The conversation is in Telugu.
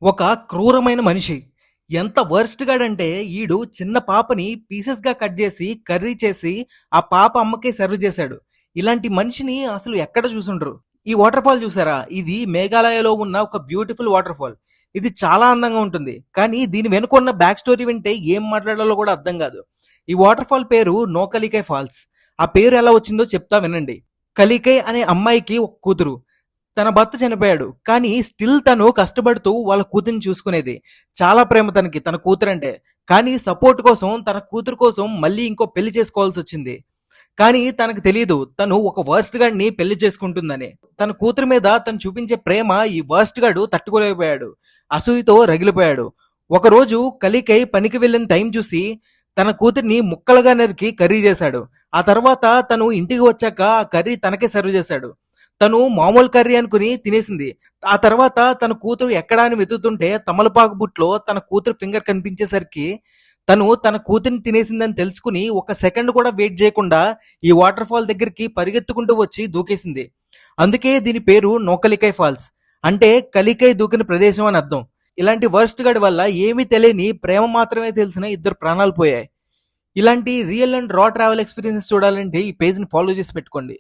ఒక క్రూరమైన మనిషి. ఎంత వర్స్ట్ గాడంటే ఈడు చిన్న పాపని పీసెస్‌గా కట్ జేసి, కర్రీ చేసి, ఆ పాప అమ్మకే సర్వ్ చేశాడు. ఇలాంటి మనిషిని అసలు ఎక్కడ చూసుండరు. ఈ వాటర్ ఫాల్ చూసారా? ఇది మేఘాలయలో ఉన్న ఒక బ్యూటిఫుల్ వాటర్ ఫాల్. ఇది చాలా అందంగా ఉంటుంది. కానీ దీని వెనుకున్న బ్యాక్ స్టోరీ వింటే ఏం మాట్లాడాలో కూడా అర్థం కాదు. ఈ వాటర్ ఫాల్ పేరు నోకలికై ఫాల్స్. ఆ పేరు ఎలా వచ్చిందో చెప్తా వినండి. కలికై అనే అమ్మాయికి ఒక కూతురు. తన భర్త చనిపోయాడు. కానీ స్టిల్ తను కష్టపడుతూ వాళ్ళ కూతురిని చూసుకునేది. చాలా ప్రేమ తనకి తన కూతురంటే. కానీ సపోర్ట్ కోసం తన కూతురు కోసం మళ్ళీ ఇంకో పెళ్లి చేసుకోవాల్సొచ్చింది. కానీ తనకు తెలీదు తను ఒక వర్స్ట్ గాడిని పెళ్లి చేసుకుంటుందని. తన కూతురు మీద తను చూపించే ప్రేమ ఈ వర్స్ట్ గాడు తట్టుకోలేకపోయాడు. అసూయతో రగిలిపోయాడు. ఒకరోజు కలికై పనికి వెళ్ళిన టైం చూసి తన కూతుర్ని ముక్కలుగా నరికి కర్రీ చేశాడు. ఆ తర్వాత తను ఇంటికి వచ్చాక ఆ కర్రీ తనకే సర్వ్ చేశాడు. తను మామూలు కర్రీ అనుకుని తినేసింది. ఆ తర్వాత తన కూతురు ఎక్కడా అని వెతుకుతుంటే తమలపాకు బుట్లో తన కూతురు ఫింగర్ కనిపించేసరికి తను తన కూతురిని తినేసిందని తెలుసుకుని ఒక సెకండ్ కూడా వెయిట్ చేయకుండా ఈ వాటర్ ఫాల్ దగ్గరికి పరిగెత్తుకుంటూ వచ్చి దూకేసింది. అందుకే దీని పేరు నోకలికై ఫాల్స్. అంటే కలికై దూకిన ప్రదేశం అని అర్థం. ఇలాంటి వర్స్ట్ గడి వల్ల ఏమీ తెలియని ప్రేమ మాత్రమే తెలిసిన ఇద్దరు ప్రాణాలు పోయాయి. ఇలాంటి రియల్ అండ్ రా ట్రావెల్ ఎక్స్పీరియన్సెస్ చూడాలంటే ఈ పేజ్ని ఫాలో చేసి పెట్టుకోండి.